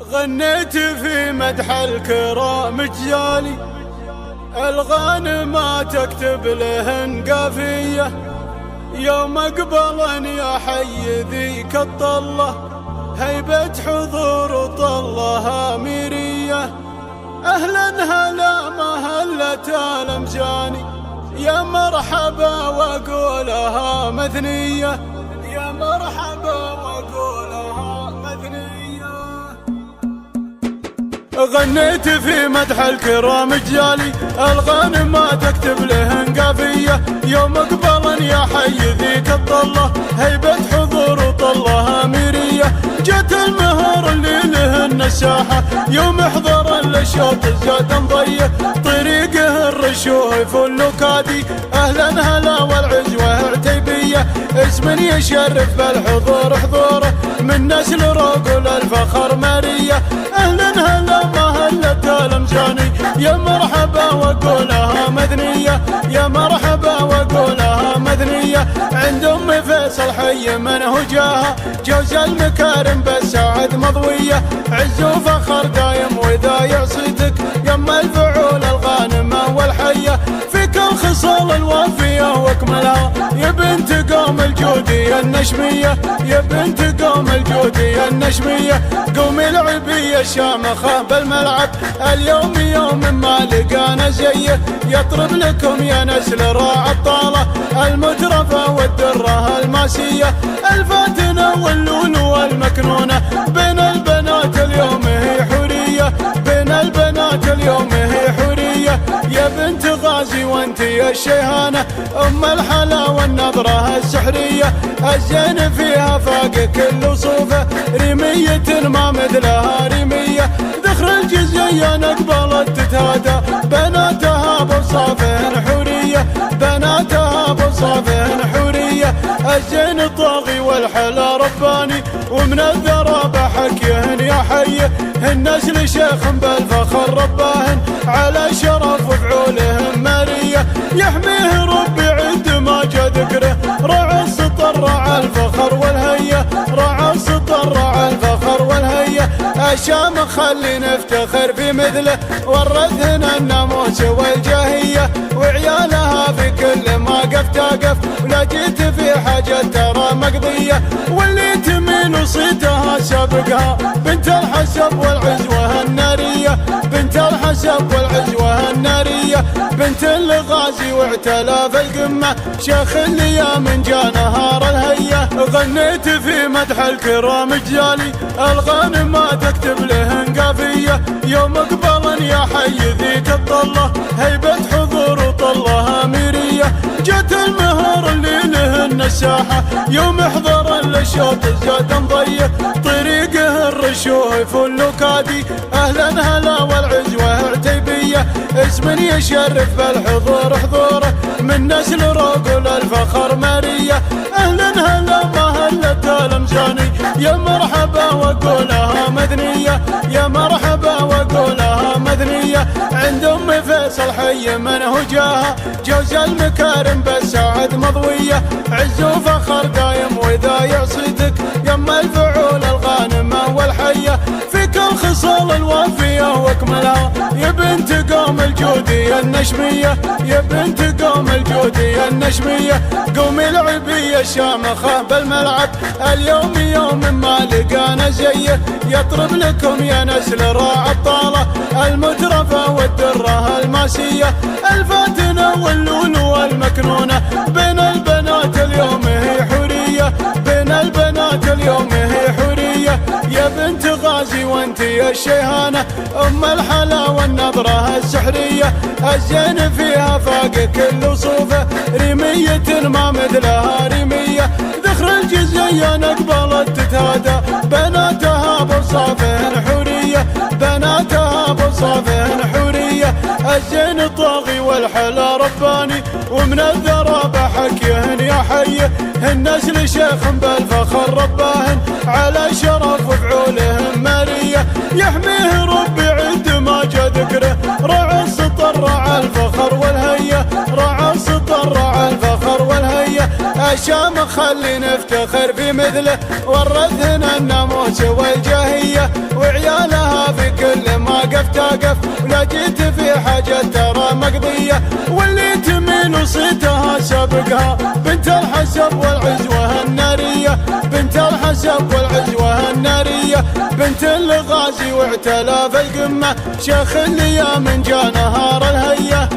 غنيت في مدح الكرام جيالي، الغانم تكتب لهن قافية. يوم اقبلن يا حي ذيك الطلة، هيبة حضور طلها ميرية. اهلا هلا مهلة الامجاني، يا مرحبا واقولها مثنية، يا مرحبا واقولها مثنية. غنيت في مدح الكرام جيالي، الغانم ما تكتب لهن قافية. يوم اقبلن يا حي ذيك الطلة، هيبة حضور طلها ميرية. جت المهر اللي لهن الساحة، يوم احضر الشوط زاد ضيه. طريقه الرشوف واللوكادي، اهلا هلا والعزوة عتيبية. اسم يشرف بالحضور حضوره، من نسل رجل الفخر مارية. اهلا هلا مهلة الامجاني، يا مرحبا وقولها مدنية، يا مرحبا وقولها مدنية. عند ام فيصل حي من هجاها، جوز المكارم بالسعد مضوية. عز وفخر دايم واذا يعصيتك، يما الفعول الغانمة والحية. فيك الخصال الوافية واكملها، يا بنت قوم الجودي النشمية، يا بنت قوم الجودي النشمية. قومي العبية الشامخة بالملعب، اليوم يوم ما لقانا زيه. يطرب لكم يا نسل راع الطالة، المترفة والدرة الماسية. الفاتنة واللولو والمكنونة، بين البنات اليوم هي حورية، بين البنات اليوم هي حورية. يا بنت غازي وانت يا الشيهانة، ام الحلا والنظرة السحرية. الزين فيها فاق كل وصوفه، ريمية ما مثلها ريمية. ذخر الجزية نقبلت تتهادى، بناتها بوصافهن حورية، بناتها بوصافهن حورية. الزين الطاغي والحلا رباني، ومن الذرابة حكيهن يا حيه. النسل شيخ بالفخر رباهن، على شرف وفعولهن مارية. يحميه ربي عند ما جا ذكره، رعى السطر رعى الفخر والهية، رعى السطر رعى الفخر والهية. الشام خلي نفتخر في مثله، ورثنا الناموس والجاهية. وعيالها في كل ما قف تقف، ولا جيت في حاجة ترى مقضية. واللي تميل وصيتها سابقها، بنت الحسب والعزوة النارية، بنت الحسب والعزوة النارية. بنت الغازي واعتلى في القمة، شيخ الايام جا نهار الهية. غنيت في مدح الكرام جيالي، الغانم ما تكتب لهن قافية. يوم اقبلن يا حي ذيك الطلة، هيبة حضور طلها ميرية. جت المهر اللي لهن الساحة، يوم احضر الشوط زاد ضيه. طريقه الرشوف واللوكادي، اهلا هلا والعزوة عتيبية. اسم يشرف بالحضور حضوره، من نسل رجل الفخر مارية. اهلا هلا مهلة الامجاني، يا مرحبا وقولها مدنية، يا مرحبا وقولها مدنية. عند ام فيصل حي من هجاها، جوز المكارم بالسعد مضوية. عز وفخر دايم واذا يعصيتك، يما الفعول الغانمة والحية. فيك الخصال الوافية واكملها، يا بنت قوم الجودي النشمية، يا بنت قوم الجودي النشمية. قومي العبية الشامخة بالملعب، اليوم يوم ما لقانا زيه. يطرب لكم يا نسل راع الطالة، المترفة والدرة الماسية. الفاتنة واللولو والمكنونة، بين البنات اليوم هي حورية، بين البنات اليوم هي حورية. يا بنت غازي وانت يا الشيهانة، ام الحلا والنظرة السحرية. الزين فيها فاق كل وصوفه، ريمية ما مثلها ريمية. ذخر الجزية نقبلت تتهادى، بناتها بوصافهن حورية، بناتها بوصافهن حورية. الزين الطاغي والحلا رباني، ومن الذرابة حكيهن يا حيه. النسل شيخ بالفخر رباهن، على شرف وفعولهن مارية. يحميه ربي عند ما جا ذكره، رعى السطر رعى الفخر والهية، رعى السطر رعى الفخر والهية. الشام خلي نفتخر في مثله، ورثنا الناموس والجاهية، وعيالها في كل ما قف ولا جيت في حاجة ترى مقضية، واللي تمين وصيتها سابقها بنت الحسب والعزوة النارية، بنت الحسب والعزوة النارية، بنت الغازي واعتلى في القمة، شيخ اللي من جا نهار الهية.